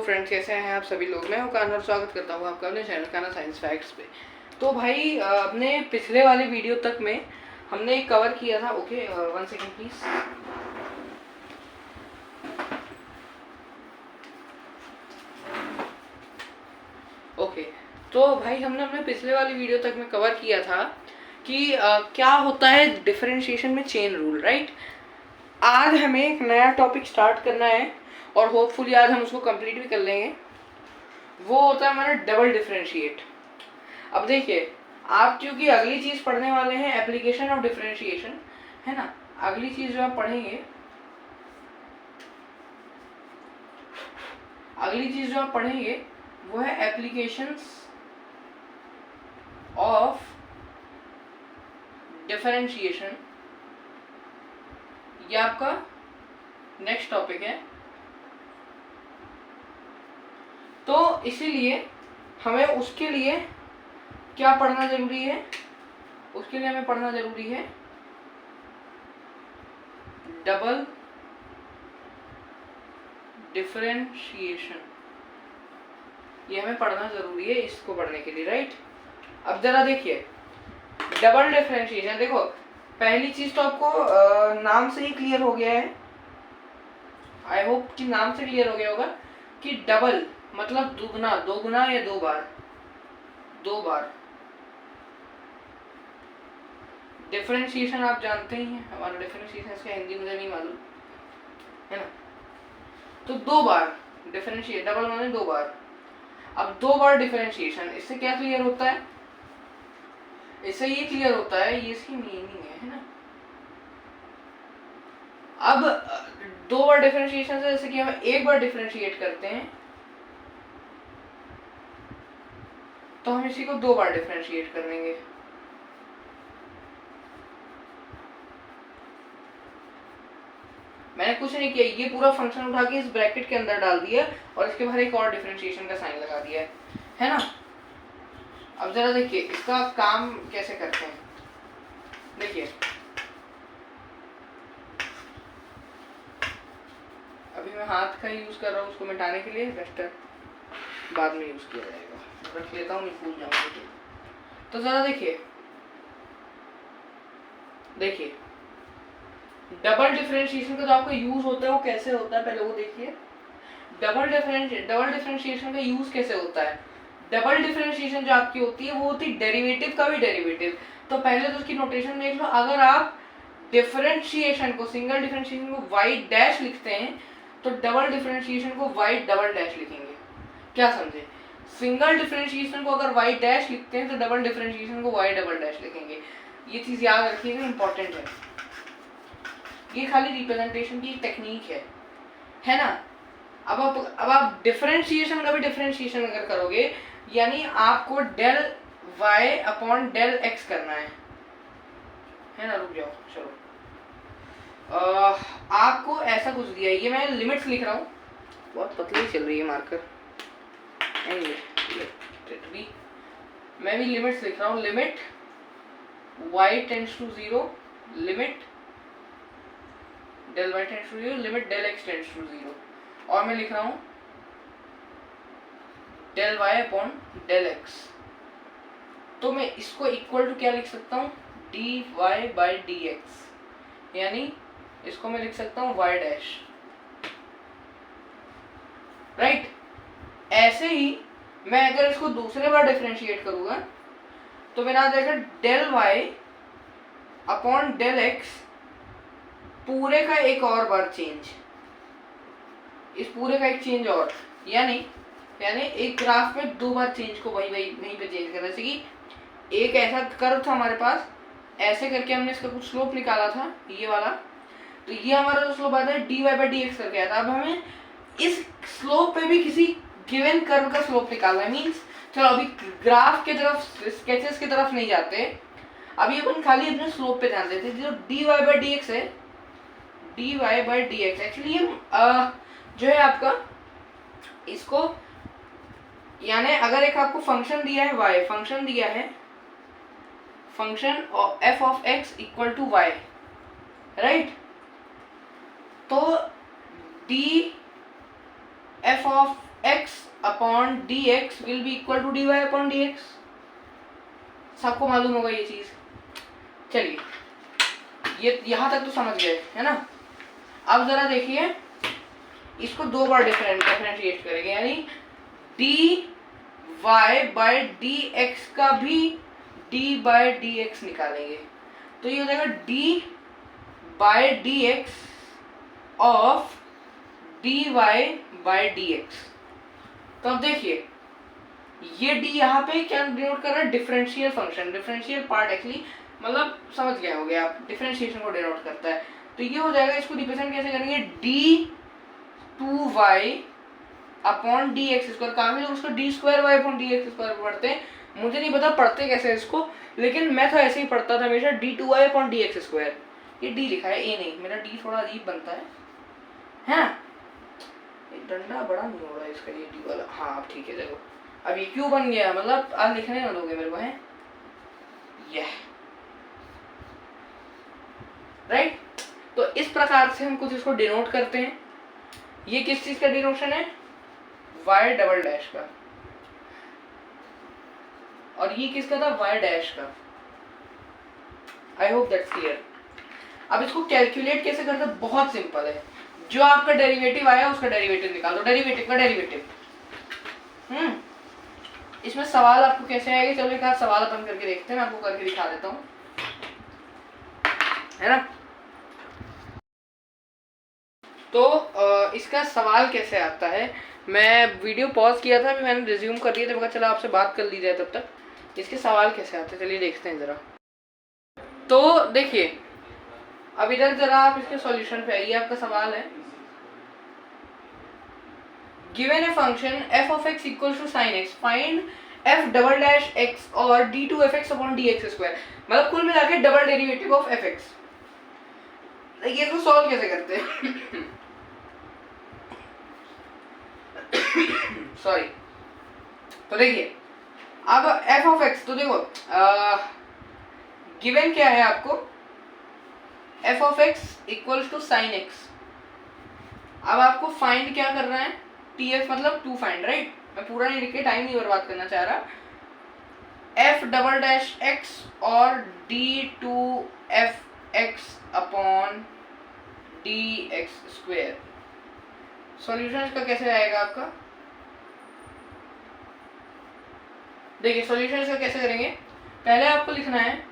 Friends, कैसे हैं आप सभी लोग। मैं हूं कान्हा और स्वागत करता हूं आपका अपने चैनल कान्हा साइंस फैक्ट्स पे। तो भाई अपने पिछले वाले वीडियो तक में हमने कवर किया था। Okay, 1 second please. ओके, तो भाई हमने अपने पिछले वाली वीडियो तक में कवर किया था कि क्या होता है डिफरेंशिएशन में चेन रूल, राइट। आज हमें एक नया टॉपिक स्टार्ट करना है और होपफुली आज हम उसको कंप्लीट भी कर लेंगे। वो होता है हमारा डबल डिफरेंशिएट। अब देखिए, आप क्योंकि अगली चीज पढ़ने वाले हैं एप्लीकेशन ऑफ डिफरेंशिएशन, है ना। अगली चीज जो आप पढ़ेंगे, वो है एप्लीकेशंस ऑफ डिफरेंशिएशन। ये आपका नेक्स्ट टॉपिक है। तो इसीलिए हमें उसके लिए क्या पढ़ना जरूरी है, उसके लिए हमें पढ़ना जरूरी है डबल डिफरेंशिएशन। ये हमें पढ़ना जरूरी है इसको पढ़ने के लिए, राइट। अब जरा देखिए डबल डिफरेंशिएशन। देखो, पहली चीज तो आपको नाम से ही क्लियर हो गया है। आई होप कि नाम से क्लियर हो गया होगा कि डबल मतलब दुगना, दो गुना या दो बार। डिफरेंशिएशन आप जानते ही हैं, हमारा डिफरेंशिएशन इसका हिंदी मुझे नहीं मालूम, है ना। तो दो बार डिफरेंशिएट, डबल माने दो बार। अब दो बार डिफरेंशिएशन, इससे क्या क्लियर होता है, इससे ये क्लियर होता है, ये इसकी मीनिंग है ना। अब दो बार डिफरेंशिएशन से जैसे कि हम एक बार डिफरेंशिएट करते हैं तो हम इसी को दो बार डिफरेंशिएट कर देंगे। मैंने कुछ नहीं किया, ये पूरा फंक्शन उठा के इस ब्रैकेट के अंदर डाल दिया और इसके बाहर एक और डिफरेंशिएशन का साइन लगा दिया है ना। अब जरा देखिए इसका काम कैसे करते हैं। देखिए अभी मैं हाथ का यूज कर रहा हूँ उसको मिटाने के लिए, वेस्टर बाद में यूज किया जाएगा। रख लेता हूँ, मैं भूल जाऊंगा। तो जरा देखिए डबल डिफरेंशिएशन का जो आपका यूज होता है वो कैसे होता है, पहले वो देखिए। डबल डिफरेंशिएशन का यूज कैसे होता है। डबल डिफरेंशिएशन जो आपकी होती है वो होती है डेरिवेटिव का भी डेरिवेटिव। तो पहले तो उसकी नोटेशन देख लो। अगर आप डिफरेंशिएशन को, सिंगल डिफरेंशिएशन को y डैश लिखते हैं तो डबल डिफरेंशिएशन को y डबल डैश लिखेंगे। क्या समझे, सिंगल डिफरेंशिएशन को अगर y डैश लिखते हैं तो डबल डिफरेंशिएशन को y डबल डैश लिखेंगे। ये चीज याद रखिएगा, इंपॉर्टेंट है। ये खाली रिप्रेजेंटेशन की टेक्निक है ना। अब आप डिफरेंशिएशन का भी डिफरेंशिएशन अगर करोगे, यानी आपको del y upon del x करना है ना। रुक जाओ, चलो आपको ऐसा कुछ दिया है, ये मैं लिमिट्स लिख रहा हूँ, बहुत पतली चल रही है मार्कर। मैं भी लिमिट्स लिख रहा हूँ। Limit y tends to 0, limit del y tends to 0, limit del x tends to 0, और मैं लिख रहा हूँ del y upon del x। तो मैं इसको इक्वल टू क्या लिख सकता हूँ, dy बाई dx, यानी इसको मैं लिख सकता हूँ y डैश, राइट। ऐसे ही मैं अगर इसको दूसरे बार डिफरेंशिएट करूंगा तो मेरा आ जाएगा del y upon del x, पूरे का एक और बार चेंज, इस पूरे का एक चेंज और, यानी एक ग्राफ में दो बार चेंज को वहीं पे चेंज करना। जैसे कि एक ऐसा कर्व था हमारे पास, ऐसे करके हमने इसका कुछ स्लोप निकाला था, ये वाला। तो ये हमारा जो स्लोप आता है dy बाई dx करके आया था। अब हमें इस स्लोप पे भी किसी गिवन कर्व का स्लोप निकालना है। मींस चलो अभी ग्राफ के तरफ, स्केचेस की तरफ नहीं जाते, अभी अपन खाली अपने स्लोप पे ध्यान देते। जो dy बाई dx है, dy बाई dx एक्चुअली ये जो है आपका, इसको यानी अगर एक आपको फंक्शन दिया है y, फंक्शन दिया है function f of x equal to y, right. तो d f of x upon dx will be equal to dy upon dx। सबको मालूम होगा ये चीज। चलिए ये यहां तक तो समझ गए है ना। अब जरा देखिए इसको दो बार डिफरेंशिएट करेंगे, यानी dy बाय dx का भी d बाय dx निकालेंगे, तो ये हो जाएगा d by dx of dy by dx। तो अब देखिए ये d यहाँ पे क्या डिनोट कर रहा है, differential function, differential part actually, मतलब समझ गए होगे आप, डिफरेंशिएशन को डिनोट करता है। तो ये हो जाएगा, इसको रिप्रेजेंट कैसे करेंगे, d2y upon d x square. काफी लोग उसको d square y upon d x square पढ़ते हैं, मुझे नहीं पता पढ़ते कैसे है इसको, लेकिन मैं तो ऐसे ही पढ़ता था हमेशा, d2y upon d x square. ये d लिखा है, a नहीं, मेरा d थोड़ा अजीब बनता है ना, डंडा बड़ा नहीं हो रहा है इसका, ये d वाला, हाँ ठीक है। देखो अब ये क्यों बन गया, मतलब आज लिखने ना दोगे मेरे को, है यह राइट। तो इस प्रकार से हम कुछ इसको डिनोट करते हैं। ये किस चीज का डिनोशन है, y डबल डैश का, और ये किसका था, y डैश का। I hope that's clear. अब इसको कैलकुलेट कैसे करते हैं, बहुत सिंपल है, जो आपका डेरिवेटिव आया उसका डेरिवेटिव निकाल दो, डेरिवेटिव का डेरिवेटिव। इसमें सवाल आपको कैसे आएगा, चलो एक आध सवाल अपन करके देखते हैं, मैं आपको करके दिखा देता हूँ, है ना। तो इसका सवाल कैसे आता है, मैं वीडियो पॉज किया था, अभी मैंने रिज्यूम कर दिया था, मैं चला आपसे बात कर ली जाए तब तक। इसके सवाल कैसे आते हैं चलिए देखते हैं जरा। तो देखिए अब इधर जरा आप इसके सॉल्यूशन पे आइए, आपका सवाल है given a function f of x equals to sin x, find f double dash x और d2fx अपॉन dx स्क्वायर। मतलब कुल मिला के डबल डेरिवेटिव ऑफ fx। ये इसको सॉल्व कैसे करते हैं सॉरी। तो देखिए अब f of x, तो देखो गिवन क्या है आपको, f of x equals to sin x। अब आपको फाइंड क्या करना है, tf मतलब टू फाइंड, राइट। मैं पूरा नहीं लिख के टाइम नहीं बर्बाद करना चाह रहा। f डबल डैश x और d2fx upon dx square. Solution इसका कैसे आएगा आपका, देखिए सॉल्यूशन इसका कैसे करेंगे, पहले आपको लिखना है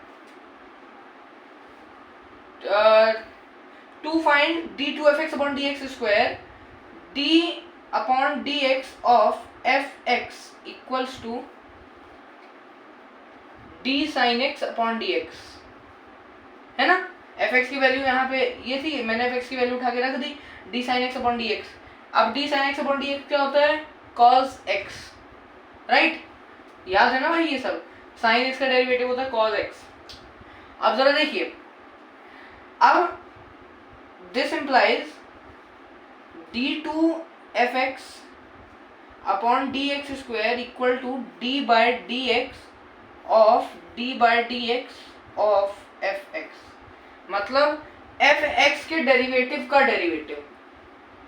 to find d2fx upon dx square, d upon dx of fx equals to d sin x upon dx, है ना। fx की वैल्यू यहाँ पे ये थी, मैंने fx की वैल्यू उठा के रख दी, d sin x upon dx। अब d sin x upon dx क्या होता है, cos x, राइट। याद है ना भाई, ये सब sin x का डेरिवेटिव होता है cos x। अब जरा देखिए, अब this implies d2fx upon dx square equal to d by dx of d by dx of fx। मतलब fx के डेरिवेटिव का डेरिवेटिव,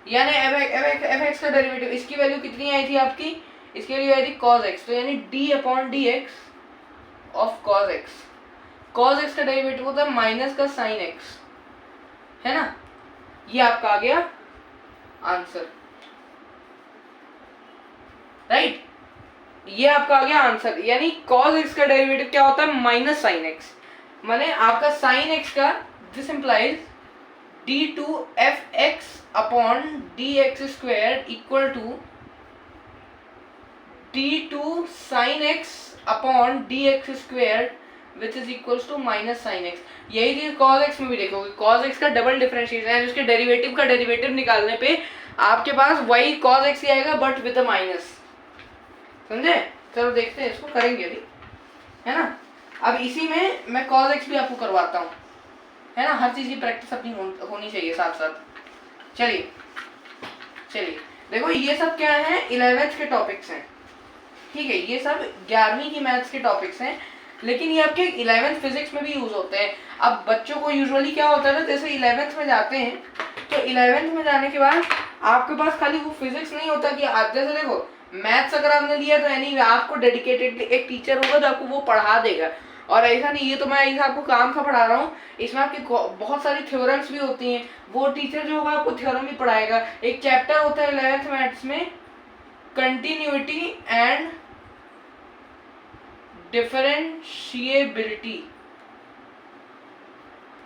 यानी fx का डेरिवेटिव, इसकी वैल्यू कितनी आई थी आपकी, इसकी वैल्यू आई थी cos x, तो यानी d upon dx of cos x। cos x का डेरिवेटिव होता है माइनस का sin x, है ना। ये आपका आ गया आंसर, राइट। ये आपका आ गया आंसर, यानी cos x का डेरिवेटिव क्या होता है, माइनस sin x। माने आपका sin x का, this implies d2fx upon dx square equal to d2 sin x upon dx square which is equals to minus sin x। यही चीज cos x में भी देखोगे, cos x का डबल डिफरेंशिएशन है, उसके डेरिवेटिव का डेरिवेटिव निकालने पे आपके पास वही cos x ही आएगा बट विद अ माइनस, समझे। चलो देखते हैं, इसको करेंगे अभी, है ना। अब इसी में मैं cos x भी आपको करवाता हूँ, है ना। हर चीज की प्रैक्टिस अपनी होनी चाहिए साथ साथ। चलिए चलिए देखो, ये सब क्या है, 11th के टॉपिक्स हैं, ठीक है। ये सब 11वीं की मैथ्स के टॉपिक्स हैं, लेकिन ये आपके 11th फिजिक्स में भी यूज होते हैं। अब बच्चों को यूजुअली क्या होता है ना, जैसे 11th में जाते हैं तो 11th में जाने के बाद आपके पास खाली वो फिजिक्स नहीं होता कि आप जैसे देखो मैथ्स अगर आपने लिया तो एनी आपको डेडिकेटेड एक टीचर होगा जो आपको वो पढ़ा देगा, और ऐसा नहीं ये तो मैं ऐसा आपको काम का पढ़ा रहा हूँ, इसमें आपकी बहुत सारी थ्योरम्स भी होती हैं, वो टीचर जो होगा आपको थ्योरम भी पढ़ाएगा। एक चैप्टर होता है 11th मैथ्स में कंटिन्यूटी एंड डिफरेंशिएबिलिटी,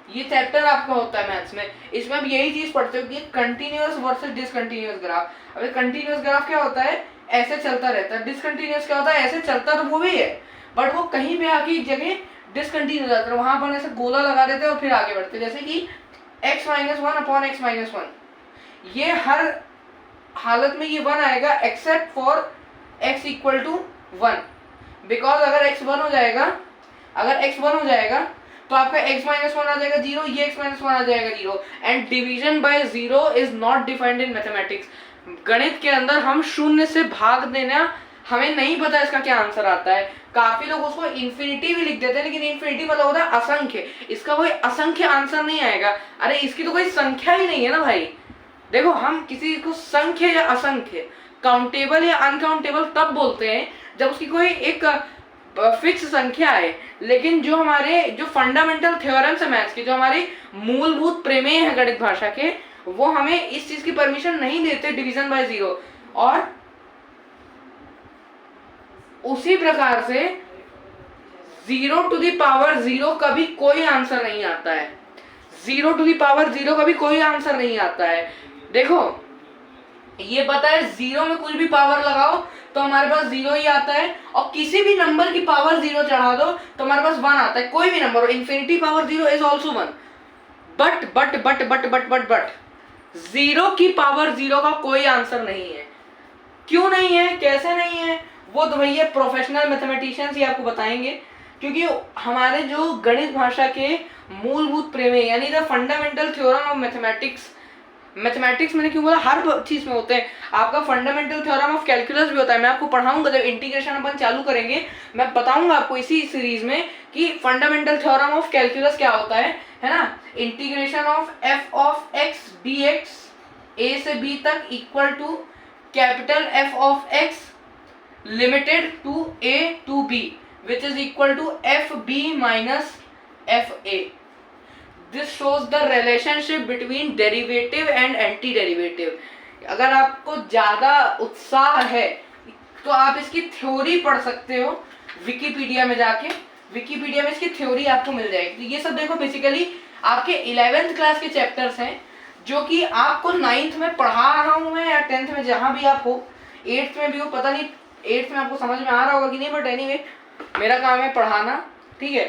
ये चैप्टर आपका होता है मैथ्स में। इसमें आप यही चीज पढ़ते हो कि कंटिन्यूअस वर्सेस डिसकंटिन्यूअस ग्राफ। अब कंटिन्यूअस ग्राफ क्या होता है, ऐसे चलता रहता है, डिसकंटिन्यूअस क्या होता है, ऐसे चलता तो वो भी है बट वो कहीं पे आके एक जगह डिसकंटिन्यू हो जाता है, वहां पर ऐसे गोला लगा देते हैं और फिर आगे बढ़ते हैं, जैसे कि x-1/x-1, ये हर हालत में ये 1 आएगा except for x equal to 1, because अगर x 1 हो जाएगा तो आपका x-1 आ जाएगा 0, ये x-1 आ जाएगा 0, and division bye 0 is not defined in mathematics. गणित के अंदर हम शून्य से भाग देना, हमें नहीं पता इसका क्या आंसर आता है। काफी लोग उसको इन्फिनिटी भी लिख देते हैं, लेकिन इन्फिनिटी मतलब होता है असंख्य, इसका कोई असंख्य आंसर नहीं आएगा। अरे इसकी तो कोई संख्या ही नहीं है ना भाई। देखो हम किसी को संख्य या असंख्य, काउंटेबल या अनकाउंटेबल तब बोलते हैं जब उसकी कोई एक फिक्स संख्या है, लेकिन जो हमारे जो फंडामेंटल थ्योरम्स है मैथ्स के, जो हमारे मूलभूत प्रमेय है गणित भाषा के, वो हमें इस चीज की परमिशन नहीं देते डिवीजन बाय 0। और उसी प्रकार से 0 टू द पावर 0 का भी कोई आंसर नहीं आता है, 0 टू द पावर 0 का भी कोई आंसर नहीं आता है। देखो ये पता है 0 में कुछ भी पावर लगाओ तो हमारे पास 0 ही आता है, और किसी भी नंबर की पावर 0 चढ़ा दो तो हमारे पास 1 आता है, कोई भी नंबर हो, infinity power 0 is also 1। But 0 की पावर 0 का कोई आंसर नहीं है। क्यों नहीं है, कैसे नहीं है, वो तो भैया प्रोफेशनल मैथमेटिशियंस ही आपको बताएंगे, क्योंकि हमारे जो गणित भाषा के मूलभूत प्रमेय यानी the fundamental theorem of mathematics मैंने क्यों बोला, हर चीज में होते हैं। आपका फंडामेंटल थ्योरम ऑफ कैलकुलस भी होता है, मैं आपको पढ़ाऊंगा जब इंटीग्रेशन अपन चालू करेंगे, मैं बताऊंगा आपको इसी सीरीज में कि फंडामेंटल थ्योरम ऑफ कैलकुलस क्या होता है ना। Integration of f of x dx a से b तक equal to capital F of x limited to a to b which is equal to fb minus fa. This shows the relationship between derivative and anti-derivative. अगर आपको ज्यादा उत्साह है तो आप इसकी थ्योरी पढ़ सकते हो विकिपीडिया में जाके, विकिपीडिया में इसकी थ्योरी आपको मिल जाएगी। तो ये सब देखो बेसिकली आपके 11th क्लास के चैप्टर्स हैं जो कि आपको 9th में पढ़ा रहा हूँ मैं, या 10th में जहाँ भी आप हो, 8th में भी हो, पता नहीं 8th में आपको समझ में आ रहा होगा कि नहीं, बट एनीवे मेरा काम है पढ़ाना, ठीक है।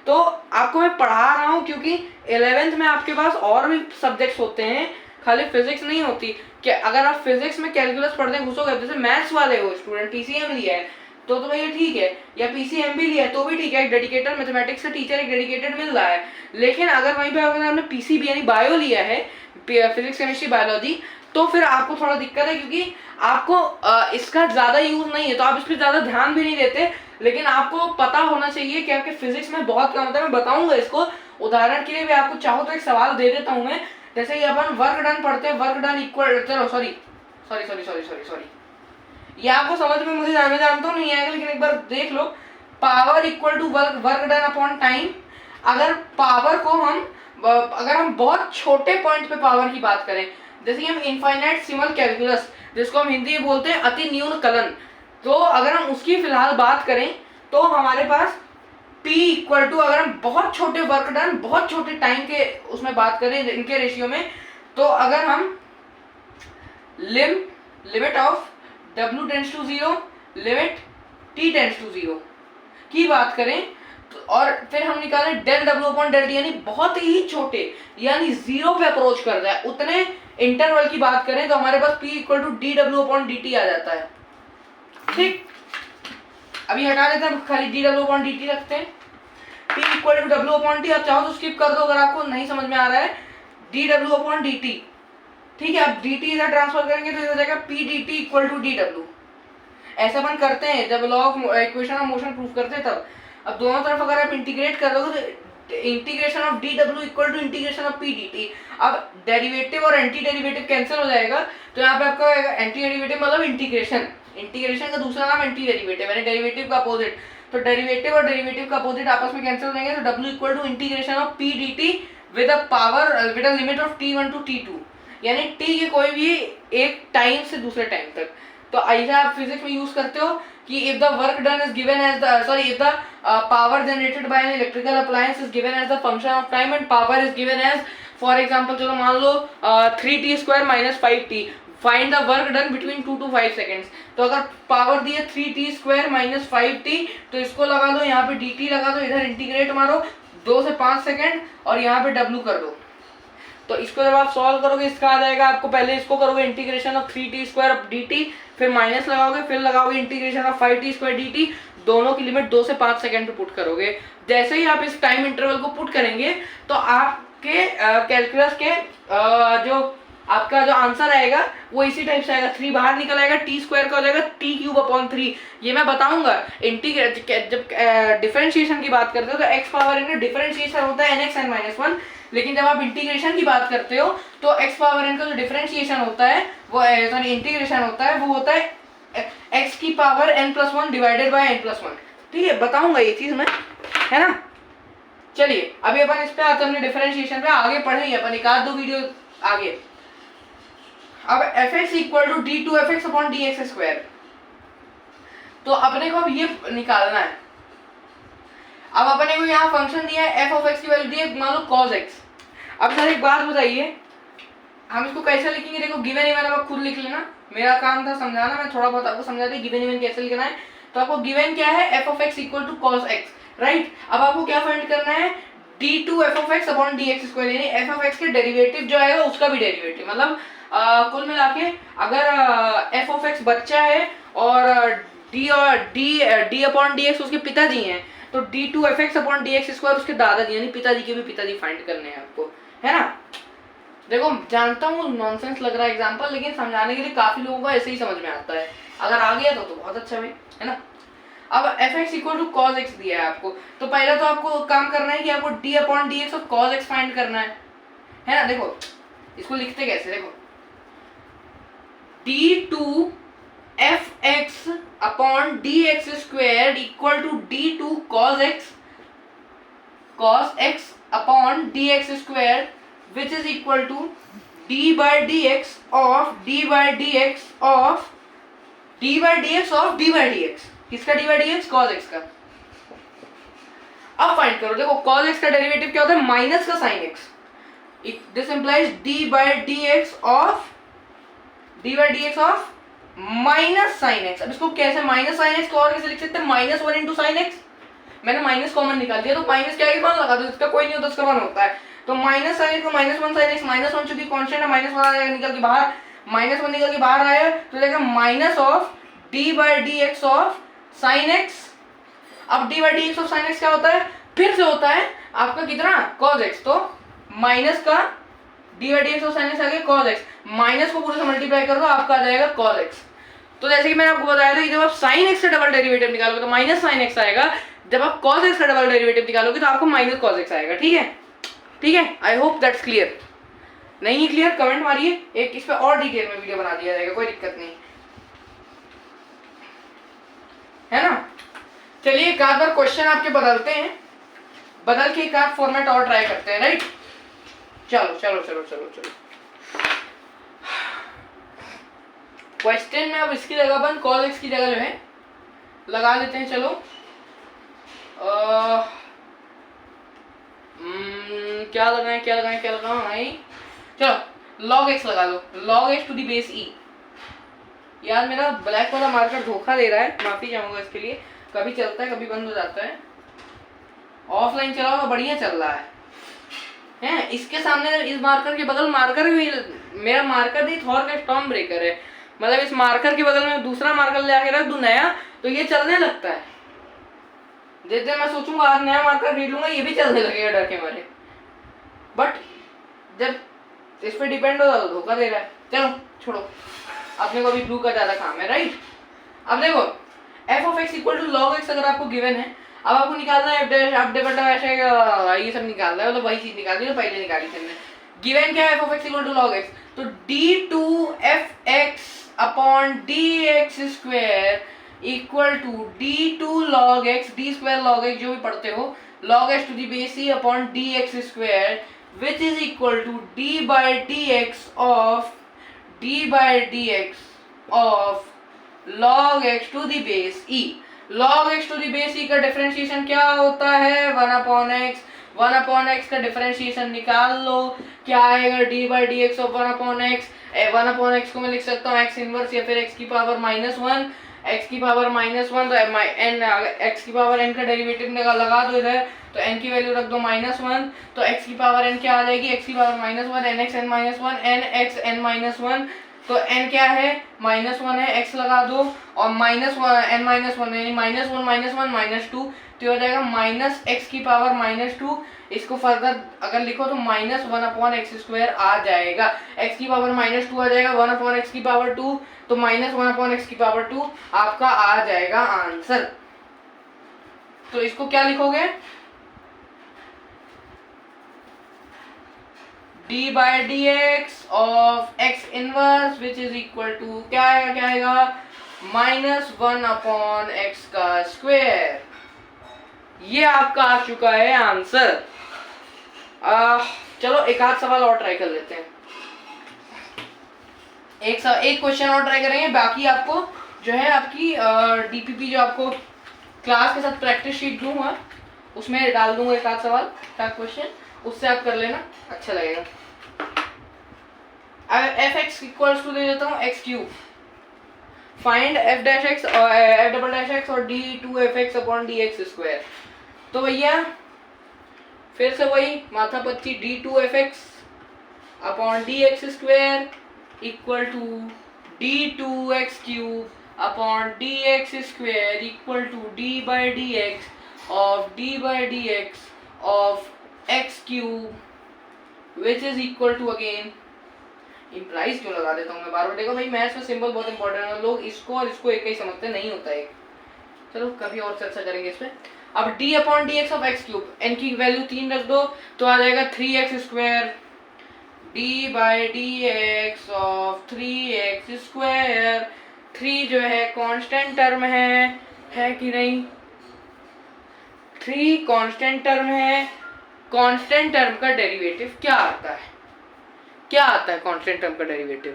तो आपको मैं पढ़ा रहा हूँ क्योंकि 11th में आपके पास और भी सब्जेक्ट्स होते हैं, खाली फिजिक्स नहीं होती। कि अगर आप फिजिक्स में कैलकुलस पढ़ने घुसोगे, जैसे मैथ्स वाले हो स्टूडेंट, पीसीएम लिया है तो भैया ठीक है, या पीसीएम भी लिया है तो भी ठीक है, एक डेडिकेटेड मैथमेटिक्स का टीचर एक डेडिकेटेड मिल रहा है। लेकिन अगर वहीं पे अगर आपने पीसीबी यानी बायो लिया है, फिजिक्स केमिस्ट्री बायोलॉजी, तो फिर आपको थोड़ा दिक्कत है, क्योंकि आपको इसका ज्यादा यूज नहीं है तो आप इस पर ज्यादा ध्यान भी नहीं देते। लेकिन आपको पता होना चाहिए कि आपके फिजिक्स में बहुत कम होता है। मैं बताऊंगा इसको, उदाहरण के लिए भी आपको चाहो तो एक सवाल दे देता हूं मैं। जैसे कि अपन वर्क डन पढ़ते हैं, वर्क डन इक्वल, चलो सॉरी, ये आपको समझ में मुझे जानता हूँ नहीं आएगा, लेकिन एक बार देख लो, power equal to work done upon time. अगर पावर को अगर हम बहुत छोटे पॉइंट पे पावर की बात करें, जैसे कि हम इनफाइनाइटसिमल कैलकुलस, जिसको हम हिंदी में बोलते हैं अति न्यून कलन, तो अगर हम उसकी फिलहाल बात करें तो हमारे पास P इक्वल टू, अगर हम बहुत छोटे वर्क डन बहुत छोटे टाइम के उसमें बात करें इनके रेशियो में, तो अगर हम limit of W tends to 0, limit T tends to 0 की बात करें तो, और फिर हम निकाले del W upon del T, यानी बहुत ही छोटे यानी 0 पे अप्रोच कर रहा है, उतने इंटरवल की बात करें तो हमारे पास P equal to dW upon dt आ जाता है। ठीक, अभी हटा देते हैं, खाली dW अपॉन dt रखते हैं। P equal to W upon T, आप चाहो तो स्किप कर दो अगर आपको नहीं समझ में आ रहा है, dW अपॉन dt, ठीक है। आप dt इधर ट्रांसफर करेंगे तो इधर जाएगा P dt equal to dW। ऐसा अपन करते हैं जब law of equation of motion proof करते हैं तब। अब दोनों तरफ अगर आप इंटीग्रेट कर दोगे तो इंटीग्रेशन ऑफ डी डब्ल्यू equal to integration of p d t. अब डेरिवेटिव और एंटी डेरिवेटिव कैंसिल हो जाएगा, तो यहाँ पे आपका एंटी डेरिवेटिव मतलब इंटीग्रेशन, इंटीग्रेशन का दूसरा नाम एंटी डेरिवेटिव, यानी डेरिवेटिव का अपोजिट। तो डेरिवेटिव और डेरिवेटिव का अपोजिट आपस में कैंसिल हो जाएंगे, तो डब्ल्यू equal to integration of p d t with a power with a limit of t1 to t2, यानी t के कोई भी एक टाइम से दूसरे टाइम तक। तो ऐसा आप फिजिक्स में यूज करते हो कि if the work done is given as the if the power generated by an electrical appliance is given as the function of time and power is given as, for example चलो मान लो 3t square minus 5t, find the work done between 2 to 5 seconds. तो अगर power दी है 3t square minus 5t, तो इसको लगा दो, यहाँ पे dt लगा दो, इधर इंटीग्रेट मारो 2 से 5 सेकेंड और यहाँ पे w कर दो। तो इसको जब आप सॉल्व करोगे इसका आ जाएगा आपको, पहले इसको करोगे integration of 3t square of dt, फिर माइनस लगाओगे, फिर लगाओगे integration of 5t square dt, दोनों की लिमिट 2 से 5 सेकंड पे पुट करोगे। जैसे ही आप इस टाइम इंटरवल को पुट करेंगे तो आपके कैलकुलस के जो आपका जो आंसर आएगा वो इसी टाइप से आएगा, 3 बाहर निकल आएगा, t स्क्वायर का हो जाएगा t क्यूब अपॉन 3। ये मैं बताऊंगा इंटीग्रेट जब डिफरेंशिएशन की बात करते हो तो x पावर n का डिफरेंशिएशन होता है nx n माइनस 1, लेकिन जब आप इंटीग्रेशन की बात करते हो तो x पावर n का जो डिफरेंशिएशन होता है वो सॉरी इंटीग्रेशन होता है वो होता है x की power n plus 1 divided by n plus 1। ठीक है, बताऊंगा ये चीज मैं, है ना। चलिए अभी अपन इस पे आते हैं, डिफरेंशिएशन पे आगे पढ़ेंगे अपन एक आध दो वीडियो आगे। अब fx equal to d2fx upon dx square, तो अपने को अब ये निकालना है। अब अपने को यहाँ फंक्शन दिया है f ऑफ x की वैल्यू दी है मान लो cos x। अब सर एक बात बताइए, हम इसको कैसे लिखेंगे? देखो गिवन इवन आप खुद लिख लेना, मेरा काम था समझाना, मैं थोड़ा बहुत आपको समझा दी गिवन इवन कैसे लिखना है। तो आपको गिवन क्या है, f of x equal to cos x, right. अब आपको क्या फाइंड करना है, d2f of x upon dx square, यानी f ऑफ x के डेरिवेटिव जो आएगा उसका भी डेरिवेटिव, मतलब कुल मिला के अगर f ऑफ x बच्चा है और d अपॉन dx उसके पिताजी हैं, तो d2fx अपॉन dx स्क्वायर उसके दादाजी यानी पिताजी के भी पिताजी फाइंड करने हैं आपको, है ना। देखो जानता हूँ नॉनसेंस लग रहा है एग्जांपल, लेकिन समझाने के लिए काफी लोगों को ऐसे ही समझ में आता है, अगर आ गया तो बहुत अच्छा भाई, है ना। अब fx equal to cos x दिया है आपको, तो पहला तो आपको काम करना है कि आपको d upon dx of cos x find करना है ना। देखो इसको लिखते कैसे, देखो d2fx upon dx square equal to d2 cos x upon dx square which is equal to d by dx of d by dx of d by dx of d by dx, किसका d by dx? cos x का। अब find करो, देखो cos x का derivative क्या होता है, minus का sin x, this implies d by dx of minus sin x। अब इसको कैसे माइनस sin x को और कैसे लिख सकते हैं, माइनस 1 इंटू sin x, मैंने माइनस कॉमन निकाल दिया, तो माइनस क्या है वन लगा दो, इसका कोई नहीं होता उसका वन होता है, तो माइनस sin x को माइनस 1 sin x, माइनस 1 चूंकि कांस्टेंट है माइनस 1 आएगा निकल के बाहर, माइनस 1 निकल के बाहर आया तो देखा minus of d by dx of sin x। अब d by dx of sin x क्या होता है, फिर से होता है आपका कितना cos x, तो माइनस का d by dx of sin x आ गया cos x, माइनस को पूरे से मल्टीप्लाई कर दो आपका आ जाएगा cos x। तो जैसे कि मैंने आपको बताया था कि जब आप sin x से डबल डेरिवेटिव निकालोगे तो माइनस sin x आएगा, जब आप cos x का डबल डेरिवेटिव निकालोगे तो आपको माइनस cos x आएगा। ठीक है, ठीक है, आई होप दैट्स क्लियर। नहीं क्लियर कमेंट मारिए, एक इस पे और डिटेल में वीडियो बना दिया जाएगा, कोई दिक्कत नहीं, है ना। चलिए एक आध बार क्वेश्चन आपके बदलते हैं, बदल के एक आध फॉर्मेट और ट्राई करते हैं, राइट। चलो चलो चलो चलो चलो क्वेश्चन में अब इसकी जगह अपन cos x की जगह जो है लगा लेते हैं। चलो क्या लगाएं चलो log x लगा लो, log x to the base e। यार मेरा ब्लैक वाला मार्कर धोखा दे रहा है, माफी चाहूंगा इसके लिए, कभी चलता है कभी बंद हो जाता है, ऑफलाइन चलाओ तो बढ़िया चल रहा है। इसके सामने इस मार्कर के बगल मार्कर भी, मेरा मार्कर भी थॉर का स्टॉर्म ब्रेकर है, मतलब इस मार्कर के बगल में दूसरा मार्कर ले आके रख दूं नया तो ये चलने लगता है, जैसे मैं सोचूंगा आज नया मार्कर खरीद लूंगा ये भी चलने लगेगा डर के मारे, बट जब इस पे डिपेंड हो तो धोखा दे रहा है। चलो छोड़ो, अपने को अभी ब्लू का ज्यादा काम है, राइट। अब देखो f of x equal to log x अगर आपको गिवन है, अब आपको निकालना है एफ डैश, अब बटा ऐसे ये सब निकालना है, मतलब वही चीज निकालनी है जो पहले निकाली थी हमने। गिवन क्या है, f of x equal to log x, तो d2f(x) upon dx square equal to d2 log x, d square log x जो भी पढ़ते हो, log x to the base c upon dx square which is equal to d by dx of log x to the base e। log x to the base e का differentiation क्या होता है, 1/x। 1/x का differentiation निकाल लो, क्या आएगा, d by dx of 1/x। 1/x को मैं लिख सकता हूँ x इनवर्स या फिर x की पावर -1, x की पावर -1, तो n x की पावर n का डेरिवेटिव लगा दो इधर, तो n की वैल्यू रख दो -1, तो x की पावर n क्या आ जाएगी, x की power -1 nx n -1 nx n -1, तो n क्या है, -1 है, x लगा दो और -1 n -1 यानी -1 -2, तो हो जाएगा -x की पावर -2। इसको फर्दर अगर लिखो तो -1/x² आ जाएगा, x की पावर -2 आ जाएगा, 1/x की पावर 2, तो -1/x की पावर 2 आपका आ जाएगा आंसर। तो इसको क्या लिखोगे, d by dx of x inverse which is equal to क्या आएगा -1/x का स्क्वायर। ये आपका आ चुका है आंसर। चलो एक आध सवाल और ट्राई कर लेते हैं, एक क्वेश्चन और ट्राई करेंगे, बाकी आपको जो है आपकी डीपीपी जो आपको क्लास के साथ प्रैक्टिस शीट दूंगा उसमें डाल दूंगा एक आध सवाल का क्वेश्चन, उससे आप कर लेना, अच्छा लगेगा। एफ एक्स इक्वल्स टू दे देता हूँ x cube, find F dash x F double dash x और d2f(x) अपॉन dx स्क्वायर। तो भैया फिर से वही माथा पच्ची, d2f(x) upon dx square equal to d2x³ upon dx square equal to d by dx of x³ which is equal to again, implies क्यों लगा देता हूँ मैं बार बार, देखो भाई मैथ्स में सिंबल बहुत इंपॉर्टेंट है, लोग इसको और इसको एक ही समझते नहीं होता है। चलो कभी और चर्चा करेंगे इस पे। अब d upon dx of x³ n की वैल्यू 3 रख दो तो आ जाएगा 3x², d by dx of 3x²। 3 जो है कांस्टेंट टर्म है कि नहीं, 3 कांस्टेंट टर्म है, कांस्टेंट टर्म का डेरिवेटिव क्या आता है, कांस्टेंट टर्म का डेरिवेटिव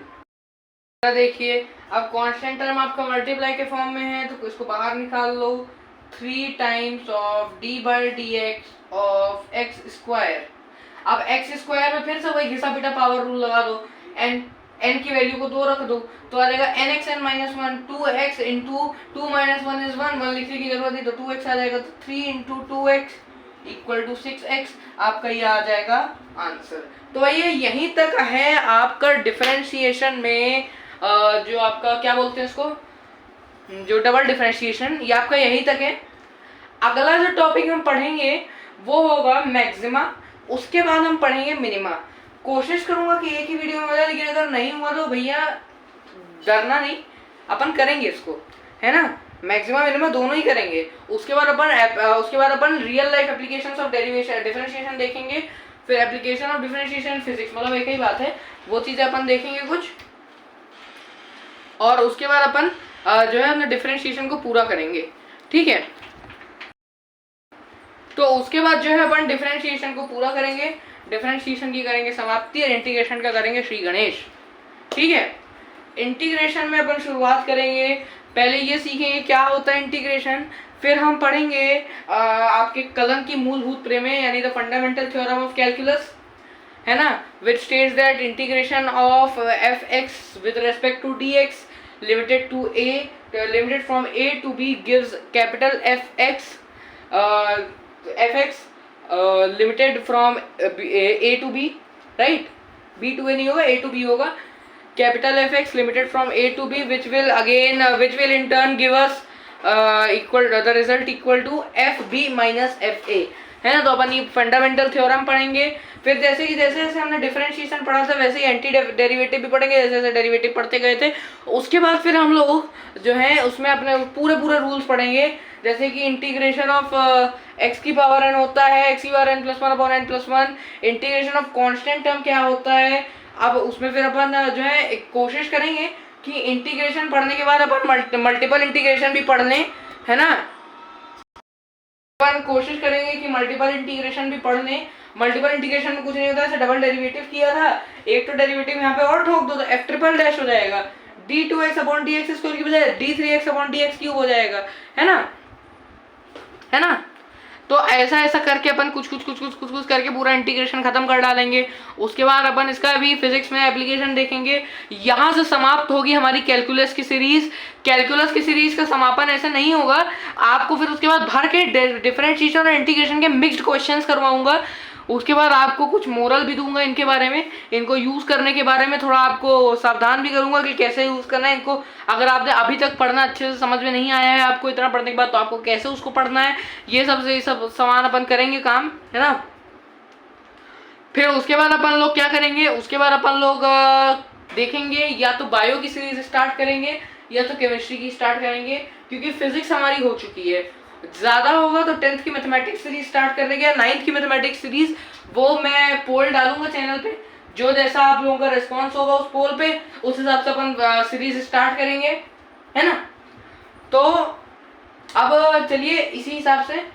देखिए। अब कांस्टेंट टर्म आपका मल्टीप्लाई के फॉर्म में है तो इसको बाहर निकाल लो, 3 times of d by dx of x²। अब x² में फिर से वही घिसा पिटा पावर रूल लगा दो, n की वैल्यू को 2 रख दो तो आ जाएगा nx n -1, 2x into 2 - 1 is 1 लिखने की जरूरत नहीं, तो 2x आ जाएगा, तो 3 into 2x equal to 6x आपका ये आ जाएगा आंसर। तो ये यहीं तक है आपका डिफरेंशिएशन में जो आपका क्या बोलते हैं इसको, जो डबल डिफरेंशिएशन, ये आपका यहीं तक है। अगला जो टॉपिक हम पढ़ेंगे वो होगा मैक्सिमा, उसके बाद हम पढ़ेंगे मिनिमा। कोशिश करूंगा कि एक ही वीडियो में हो जाए, लेकिन अगर नहीं हुआ तो भैया डरना नहीं, अपन करेंगे इसको, है ना, मैक्सिमा मिनिमा दोनों ही करेंगे। उसके बाद अपन real life applications of derivation differentiation देखेंगे, फिर एप्लीकेशन ऑफ डिफरेंशिएशन फिजिक्स, मतलब एक ही बात है, वो चीजें अपन देखेंगे कुछ, और उसके बाद अपन जो है अपने डिफरेंशिएशन को पूरा करेंगे, ठीक है। तो उसके बाद जो है अपन डिफरेंशिएशन को पूरा करेंगे, डिफरेंशिएशन की करेंगे समाप्ति, और इंटीग्रेशन का करेंगे श्री गणेश, ठीक है। इंटीग्रेशन में अपन शुरुआत करेंगे, पहले ये सीखेंगे क्या होता है इंटीग्रेशन, फिर हम पढ़ेंगे आपके कलन की मूलभूत प्रमेय यानी the fundamental theorem of calculus, है ना, which states that integration of f(x) with respect to dx limited to a, limited from a to b gives capital fx limited from a to b, right, b to a नहीं होगा, a to b होगा, capital fx limited from a to b which will in turn give us the result equal to fb minus fa, है ना। तो अपन ये fundamental theorem पढ़ेंगे, फिर जैसे जैसे हमने डिफरेंशिएशन पढ़ा था वैसे ही एंटी डेरिवेटिव भी पढ़ेंगे, जैसे जैसे डेरिवेटिव पढ़ते गए थे। उसके बाद फिर हम लोग जो है उसमें अपने पूरे रूल्स पढ़ेंगे, जैसे कि इंटीग्रेशन ऑफ एक्स की पावर एन होता है, एक्स की power n plus one upon n plus one. Integration of constant term क्या होता है, अब उसमें फिर अपन जो है एक कोशिश करेंगे कि इंटीग्रेशन पढ़ने के बाद अपन मल्टीपल इंटीग्रेशन भी पढ़ लें, है ना। अपन कोशिश करेंगे कि मल्टीपल इंटीग्रेशन भी पढ़ लें। मल्टीपल इंटीग्रेशन में कुछ नहीं होता है, डबल डेरिवेटिव किया था, एक तो डेरिवेटिव यहाँ पे और ठोक दो तो एफ ट्रिपल डैश हो जाएगा, d2x अपॉन dx स्क्वायर की बजाय d3x अपॉन dx क्यूब हो जाएगा, है ना, है ना। तो ऐसा ऐसा करके अपन कुछ कुछ करके पूरा इंटीग्रेशन खत्म कर डालेंगे। उसके बाद अपन इसका भी फिजिक्स में एप्लीकेशन देखेंगे। यहाँ से समाप्त होगी हमारी कैलकुलस की सीरीज। कैलकुलस की सीरीज का समापन ऐसे नहीं होगा, आपको फिर उसके बाद भर के डिफरेंशिएशन और इंटीग्रेशन के मिक्स्ड क्वेश्चंस करवाऊंगा। उसके बाद आपको कुछ मोरल भी दूंगा इनके बारे में, इनको यूज करने के बारे में थोड़ा आपको सावधान भी करूंगा कि कैसे यूज करना है इनको। अगर आपने अभी तक पढ़ना अच्छे से समझ में नहीं आया है आपको इतना पढ़ने के बाद, तो आपको कैसे उसको पढ़ना है, ये सब सामान अपन करेंगे काम, है ना। फिर उसके बाद अपन लोग क्या करेंगे, उसके बाद अपन लोग देखेंगे या तो बायो की सीरीज स्टार्ट करेंगे या तो केमिस्ट्री की स्टार्ट करेंगे, क्योंकि फिजिक्स हमारी हो चुकी है। ज्यादा होगा तो 10th की मैथमेटिक्स सीरीज स्टार्ट कर देंगे, 9th की मैथमेटिक्स सीरीज, वो मैं पोल डालूंगा चैनल पे, जो जैसा आप लोगों का रिस्पांस होगा उस पोल पे उस हिसाब से अपन सीरीज स्टार्ट करेंगे, है ना। तो अब चलिए इसी हिसाब से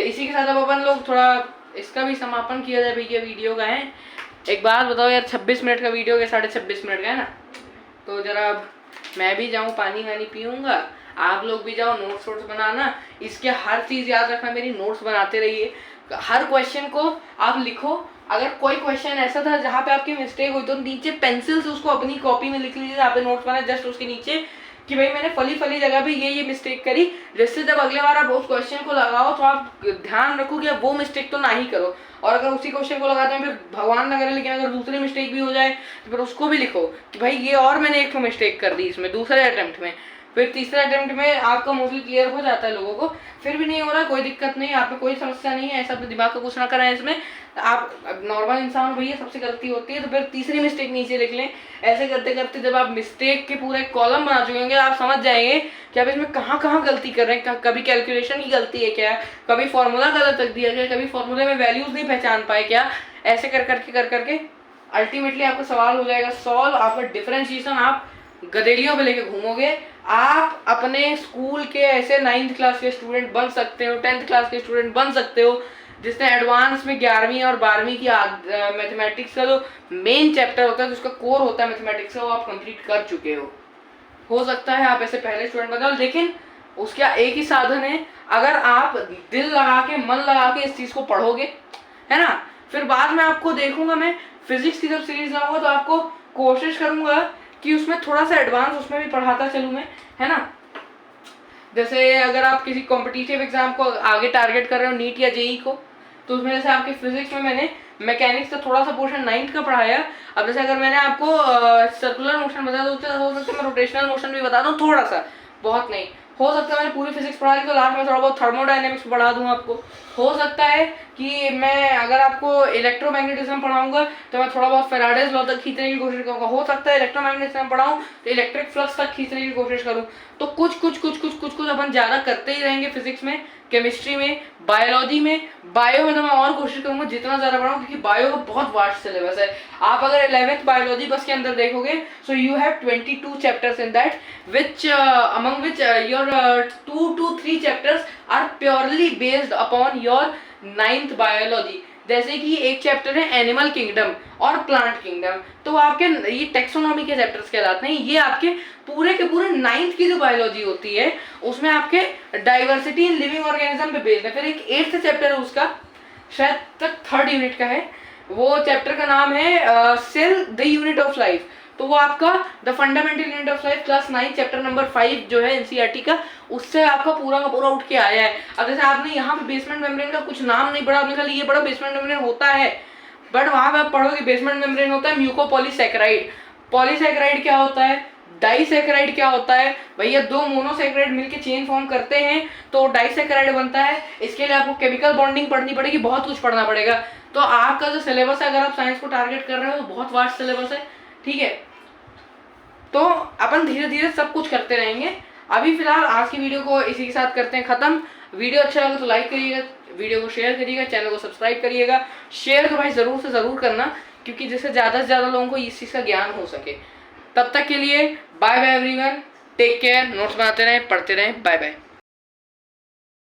इसी के साथ अब अपन लोग थोड़ा इसका भी समापन किया जाए। भैया वीडियो का है, एक बात बताओ यार, 26 मिनट का वीडियो के 26.5 मिनट का है ना, तो जरा अब मैं भी जाऊँ पानी वानी पीऊँगा, आप लोग भी जाओ नोट्स वोट्स बनाना। इसके हर चीज़ याद रखना, मेरी नोट्स बनाते रहिए, हर क्वेश्चन को आप लिखो। अगर कोई क्वेश्चन ऐसा था जहाँ पे आपकी मिस्टेक हुई तो नीचे पेंसिल से उसको अपनी कॉपी में लिख लीजिए, जहाँ पे नोट्स बनाए जस्ट उसके नीचे कि भाई मैंने फली जगह पे ये मिस्टेक करी, जिससे जब अगले बार आप उस क्वेश्चन को लगाओ तो आप ध्यान रखो कि आप वो मिस्टेक तो ना ही करो। और अगर उसी क्वेश्चन को लगाते हैं फिर भगवान न करे लेकिन अगर दूसरी मिस्टेक भी हो जाए तो फिर उसको भी लिखो कि भाई ये और मैंने एक तो मिस्टेक कर दी इसमें दूसरे अटेम्प्ट में, फिर तीसरे अटेम्प्ट में आपका मोस्टली क्लियर हो जाता है लोगों को। फिर भी नहीं हो रहा कोई दिक्कत नहीं, आप पे कोई समस्या नहीं है, ऐसा अपने दिमाग का कुछ ना कराएं इसमें। आप नॉर्मल इंसान भैया, सबसे गलती होती है, तो फिर तीसरी मिस्टेक नीचे लिख लें। ऐसे करते करते जब आप मिस्टेक के पूरे कॉलम बना चुके होंगे आप समझ जाएंगे कि आप इसमें कहाँ कहाँ गलती कर रहे हैं। कभी कैलकुलेशन की गलती है क्या, कभी फॉर्मूला गलत रख दिया क्या, कभी फॉर्मूले में वैल्यूज नहीं पहचान पाए क्या। ऐसे कर करके अल्टीमेटली आपका सवाल हो जाएगा सॉल्व। आपका डिफरेंशिएशन आप गधेलियों पे लेके घूमोगे। आप अपने स्कूल के ऐसे 9th क्लास के स्टूडेंट बन सकते हो, 10th क्लास के स्टूडेंट बन सकते हो, जिसने एडवांस में 11वीं और 12वीं की मैथमेटिक्स का जो मेन चैप्टर होता है, जिसका कोर होता है मैथमेटिक्स का, वो आप कंप्लीट कर चुके हो सकता है आप ऐसे पहले स्टूडेंट बन जाओ। लेकिन उसका एक ही साधन है, अगर आप दिल लगा के मन लगा के इस चीज़ को पढ़ोगे, है ना। फिर बाद में आपको देखूंगा मैं फिजिक्स की जब सीरीज लाऊंगा तो आपको कोशिश करूंगा कि उसमें थोड़ा सा एडवांस उसमें भी पढ़ाता चलूँ मैं, है ना। जैसे अगर आप किसी कॉम्पिटिटिव एग्जाम को आगे टारगेट कर रहे हो, नीट या जेई को, तो उसमें जैसे आपके फिजिक्स में मैंने मैकेनिक्स का थोड़ा सा पोर्शन 9th का पढ़ाया। अब जैसे अगर मैंने आपको सर्कुलर मोशन बता दूँ तो हो सकता है मैं रोटेशनल मोशन भी बता दूँ थोड़ा सा, बहुत नहीं। हो सकता है मैंने पूरी फिजिक्स पढ़ा दी तो लास्ट में थोड़ा बहुत थर्मोडायनेमिक्स पढ़ा दूँ आपको। हो सकता है कि मैं अगर आपको इलेक्ट्रोमैग्नेटिज्म पढ़ाऊंगा तो मैं थोड़ा बहुत फेराडेज लॉ तक खींचने की कोशिश करूंगा। हो सकता है इलेक्ट्रोमैग्नेटिज्म पढ़ाऊं तो इलेक्ट्रिक फ्लक्स तक खींचने की कोशिश करूं। तो कुछ अपन ज़्यादा करते ही रहेंगे फिजिक्स में, केमिस्ट्री में, बायोलॉजी में। बायो में तो मैं और कोशिश करूंगा जितना ज़्यादा पढ़ाऊं, क्योंकि बायो का बहुत वास्ट सिलेबस है। आप अगर 11th बायोलॉजी बस के अंदर देखोगे so you have 22 chapters in that, which among which your 2 to 3 chapters are purely based upon your 9th biology. जैसे कि एक चैप्टर है एनिमल किंगडम और प्लांट किंगडम, तो आपके ये टेक्सोनॉमी के चैप्टर्स कहलाते हैं। ये आपके पूरे के पूरे 9th की जो बायोलॉजी होती है उसमें आपके डाइवर्सिटी इन लिविंग ऑर्गेनिज्म पे बेस्ड है। फिर एक 8th चैप्टर है उसका, शायद तक 3rd यूनिट का है, वो चैप्टर का नाम है cell the unit of life. तो वो आपका the fundamental unit of life class 9 chapter number 5 जो है एनसीईआरटी का, उससे आपका पूरा का पूरा उठ के आया है। अब जैसे आपने यहाँ पे बेसमेंट मेम्ब्रेन का कुछ नाम नहीं पढ़ा, आपने कहा ये बड़ा बेसमेंट मेम्ब्रेन होता है, बट वहाँ पे आप पढ़ोगे बेसमेंट मेम्ब्रेन होता है म्यूकोपॉलीसैकेराइड। पॉलीसैकेराइड क्या होता है, डाइसैकेराइड क्या होता है, भैया 2 मोनोसैकेराइड मिलके चेन फॉर्म करते हैं तो डाइसैकेराइड बनता है। इसके लिए आपको केमिकल बॉन्डिंग पढ़नी पड़ेगी, बहुत कुछ पढ़ना पड़ेगा। तो आपका जो सिलेबस है, अगर आप साइंस को टारगेट कर रहे हो तो बहुत वास्ट सिलेबस है, ठीक है। तो अपन धीरे धीरे सब कुछ करते रहेंगे। अभी फिलहाल आज की वीडियो को इसी के साथ करते हैं खत्म। वीडियो अच्छा लगा तो लाइक करिएगा, वीडियो को शेयर करिएगा, चैनल को सब्सक्राइब करिएगा। शेयर तो भाई ज़रूर से ज़रूर करना, क्योंकि जिससे ज़्यादा से ज़्यादा लोगों को इस चीज़ का ज्ञान हो सके। तब तक के लिए bye bye everyone, take care, notes बनाते रहें, पढ़ते रहें, बाय बाय।